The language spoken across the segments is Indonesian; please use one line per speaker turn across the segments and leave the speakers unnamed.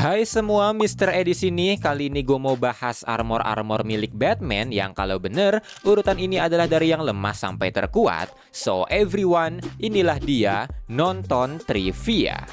Hai semua, Mr. Ed di sini. Kali ini gue mau bahas armor-armor milik Batman yang kalau bener urutan ini adalah dari yang lemah sampai terkuat. So everyone, inilah dia nonton trivia.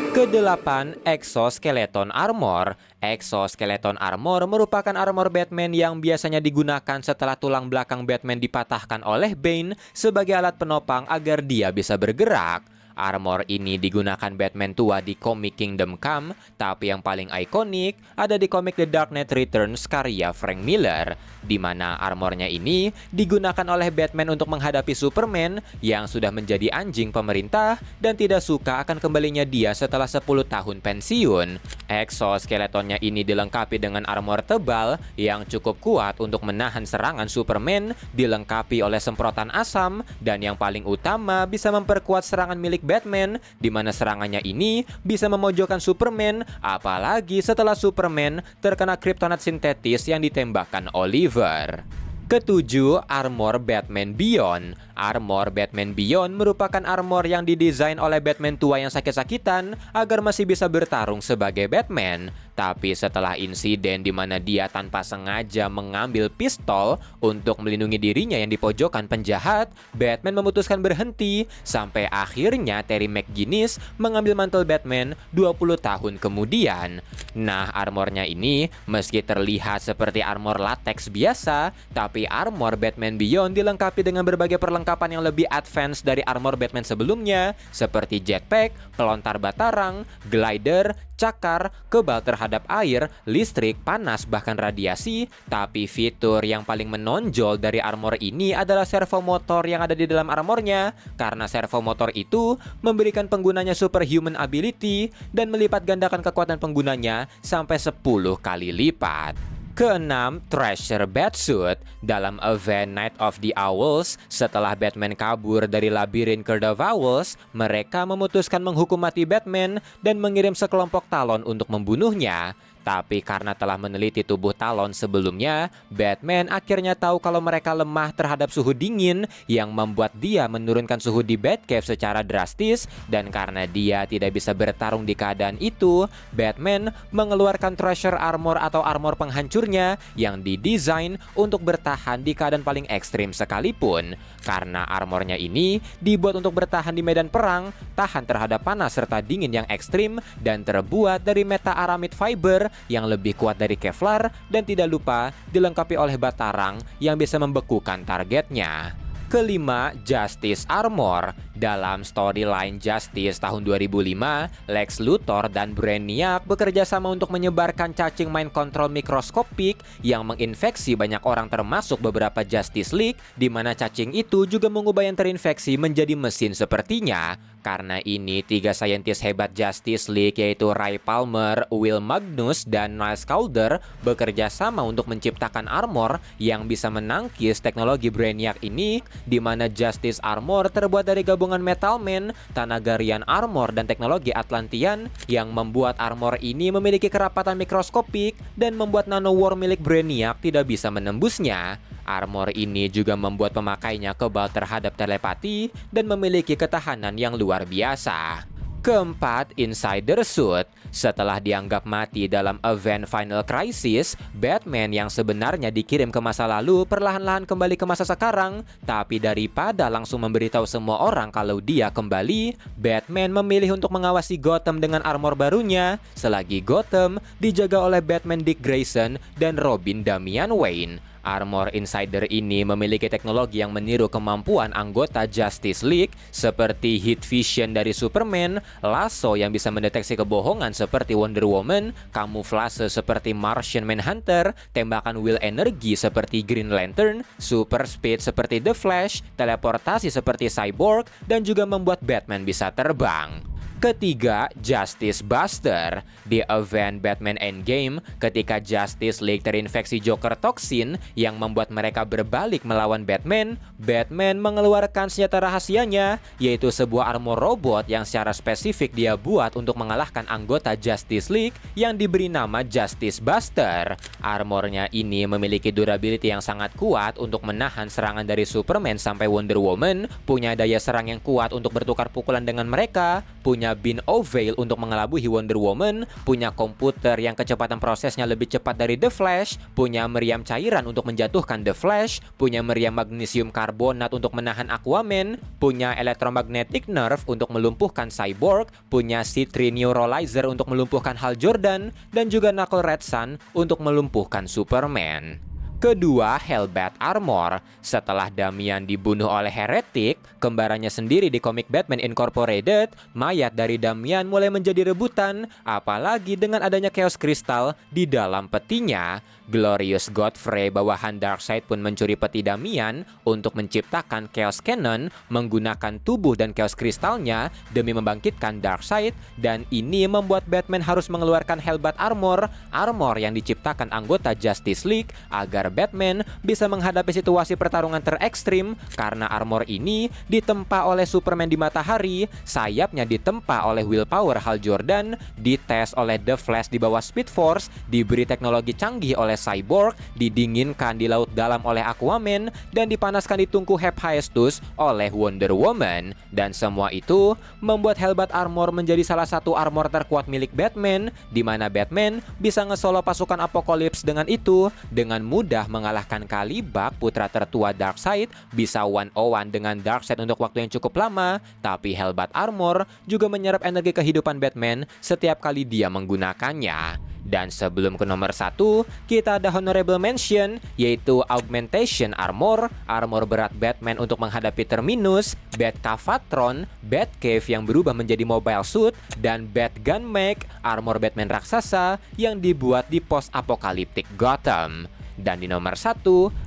Kedelapan, Exoskeleton Armor. Exoskeleton Armor merupakan armor Batman yang biasanya digunakan setelah tulang belakang Batman dipatahkan oleh Bane sebagai alat penopang agar dia bisa bergerak. Armor ini digunakan Batman tua di komik Kingdom Come, tapi yang paling ikonik ada di komik The Dark Knight Returns karya Frank Miller, di mana armornya ini digunakan oleh Batman untuk menghadapi Superman yang sudah menjadi anjing pemerintah dan tidak suka akan kembalinya dia setelah 10 tahun pensiun. Exoskeletonnya ini dilengkapi dengan armor tebal yang cukup kuat untuk menahan serangan Superman, dilengkapi oleh semprotan asam, dan yang paling utama bisa memperkuat serangan milik Batman, di mana serangannya ini bisa memojokkan Superman, apalagi setelah Superman terkena kryptonite sintetis yang ditembakkan Oliver. Ketujuh, armor Batman Beyond. Armor Batman Beyond merupakan armor yang didesain oleh Batman tua yang sakit-sakitan agar masih bisa bertarung sebagai Batman. Tapi setelah insiden di mana dia tanpa sengaja mengambil pistol untuk melindungi dirinya yang dipojokkan penjahat, Batman memutuskan berhenti sampai akhirnya Terry McGinnis mengambil mantel Batman 20 tahun kemudian. Nah, armornya ini meski terlihat seperti armor latex biasa, tapi armor Batman Beyond dilengkapi dengan berbagai perlengkapan yang lebih advance dari armor Batman sebelumnya, seperti jetpack, pelontar batarang, glider, cakar, kebal terhadap air, listrik, panas, bahkan radiasi. Tapi fitur yang paling menonjol dari armor ini adalah servo motor yang ada di dalam armornya, karena servo motor itu memberikan penggunanya superhuman ability dan melipat gandakan kekuatan penggunanya sampai 10 kali lipat. Keenam, Thrasher Batsuit. Dalam event Night of the Owls, setelah Batman kabur dari labirin Court of Owls, mereka memutuskan menghukum mati Batman dan mengirim sekelompok Talon untuk membunuhnya. Tapi karena telah meneliti tubuh Talon sebelumnya, Batman akhirnya tahu kalau mereka lemah terhadap suhu dingin yang membuat dia menurunkan suhu di Batcave secara drastis, dan karena dia tidak bisa bertarung di keadaan itu, Batman mengeluarkan Thrasher Armor atau armor penghancurnya yang didesain untuk bertahan di keadaan paling ekstrim sekalipun. Karena armornya ini dibuat untuk bertahan di medan perang, tahan terhadap panas serta dingin yang ekstrim, dan terbuat dari meta-aramid fiber yang lebih kuat dari Kevlar, dan tidak lupa dilengkapi oleh batarang yang bisa membekukan targetnya. Kelima, Justice Armor. Dalam storyline Justice tahun 2005, Lex Luthor dan Brainiac bekerja sama untuk menyebarkan cacing mind control mikroskopik yang menginfeksi banyak orang termasuk beberapa Justice League, di mana cacing itu juga mengubah yang terinfeksi menjadi mesin sepertinya. Karena ini, tiga saintis hebat Justice League yaitu Ray Palmer, Will Magnus, dan Niles Caulder bekerja sama untuk menciptakan armor yang bisa menangkis teknologi Brainiac ini, di mana Justice Armor terbuat dari gabungan Metal Man, Thanagarian Armor, dan teknologi Atlantean yang membuat armor ini memiliki kerapatan mikroskopik dan membuat nanowar milik Brainiac tidak bisa menembusnya. Armor ini juga membuat pemakainya kebal terhadap telepati dan memiliki ketahanan yang luar biasa. Keempat, Insider Suit. Setelah dianggap mati dalam event Final Crisis, Batman yang sebenarnya dikirim ke masa lalu perlahan-lahan kembali ke masa sekarang. Tapi daripada langsung memberitahu semua orang kalau dia kembali, Batman memilih untuk mengawasi Gotham dengan armor barunya, selagi Gotham dijaga oleh Batman Dick Grayson dan Robin Damian Wayne. Armor Insider ini memiliki teknologi yang meniru kemampuan anggota Justice League seperti Heat Vision dari Superman, lasso yang bisa mendeteksi kebohongan seperti Wonder Woman, kamuflase seperti Martian Manhunter, tembakan Will Energy seperti Green Lantern, Super Speed seperti The Flash, teleportasi seperti Cyborg, dan juga membuat Batman bisa terbang. Ketiga, Justice Buster. Di event Batman Endgame, ketika Justice League terinfeksi Joker Toxin yang membuat mereka berbalik melawan Batman, Batman mengeluarkan senjata rahasianya, yaitu sebuah armor robot yang secara spesifik dia buat untuk mengalahkan anggota Justice League yang diberi nama Justice Buster. Armornya ini memiliki durability yang sangat kuat untuk menahan serangan dari Superman sampai Wonder Woman, punya daya serang yang kuat untuk bertukar pukulan dengan mereka, punya Bin Ovail untuk mengelabui Wonder Woman, punya komputer yang kecepatan prosesnya lebih cepat dari The Flash, punya meriam cairan untuk menjatuhkan The Flash, punya meriam magnesium karbonat untuk menahan Aquaman, punya electromagnetic nerve untuk melumpuhkan Cyborg, punya C3 Neuralizer untuk melumpuhkan Hal Jordan, dan juga Knuckle Red Sun untuk melumpuhkan Superman. Kedua, Hellbat Armor. Setelah Damian dibunuh oleh Heretic, kembarannya sendiri di komik Batman Incorporated, mayat dari Damian mulai menjadi rebutan, apalagi dengan adanya Chaos Crystal di dalam petinya. Glorious Godfrey bawahan Darkseid pun mencuri peti Damian untuk menciptakan Chaos Cannon menggunakan tubuh dan Chaos Crystalnya demi membangkitkan Darkseid, dan ini membuat Batman harus mengeluarkan Hellbat Armor yang diciptakan anggota Justice League agar Batman bisa menghadapi situasi pertarungan terekstrim karena armor ini ditempa oleh Superman di matahari, sayapnya ditempa oleh willpower Hal Jordan, dites oleh The Flash di bawah Speed Force, diberi teknologi canggih oleh Cyborg, didinginkan di laut dalam oleh Aquaman, dan dipanaskan di tungku Hephaestus oleh Wonder Woman. Dan semua itu membuat Hellbat Armor menjadi salah satu armor terkuat milik Batman, di mana Batman bisa nge-solo pasukan Apokalips dengan itu, dengan mudah mengalahkan Kalibak, putra tertua Darkseid, bisa one-on-one dengan Darkseid untuk waktu yang cukup lama. Tapi Hellbat Armor juga menyerap energi kehidupan Batman setiap kali dia menggunakannya. Dan sebelum ke nomor 1, kita ada honorable mention, yaitu Augmentation Armor, armor berat Batman untuk menghadapi Terminus, Bat-Cavatron, Batcave yang berubah menjadi mobile suit, dan Batgun Mech, armor Batman raksasa yang dibuat di post-apokaliptik Gotham. Dan di nomor 1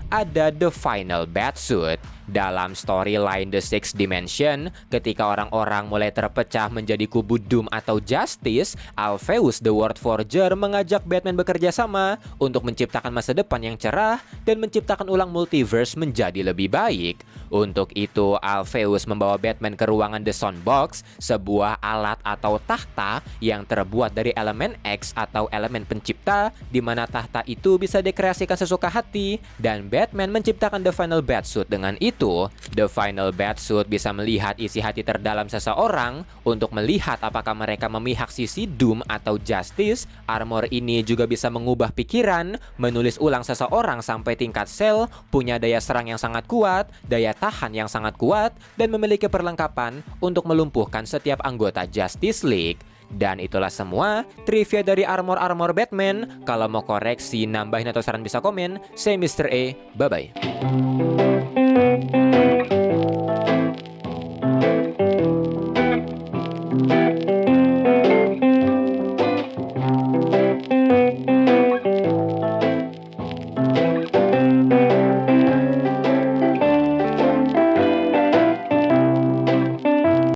ada The Final Batsuit. Dalam storyline The Sixth Dimension, ketika orang-orang mulai terpecah menjadi kubu Doom atau Justice, Alpheus the World Forger mengajak Batman bekerja sama untuk menciptakan masa depan yang cerah dan menciptakan ulang multiverse menjadi lebih baik. Untuk itu, Alpheus membawa Batman ke ruangan The Soundbox, sebuah alat atau tahta yang terbuat dari elemen X atau elemen pencipta, di mana tahta itu bisa dikreasikan sesuka hati, dan Batman menciptakan The Final Batsuit dengan itu. The Final Batsuit bisa melihat isi hati terdalam seseorang untuk melihat apakah mereka memihak sisi Doom atau Justice. Armor ini juga bisa mengubah pikiran, menulis ulang seseorang sampai tingkat sel, punya daya serang yang sangat kuat, daya tahan yang sangat kuat, dan memiliki perlengkapan untuk melumpuhkan setiap anggota Justice League. Dan itulah semua trivia dari armor-armor Batman. Kalau mau koreksi, nambahin atau saran bisa komen. Saya Mr. E, bye-bye.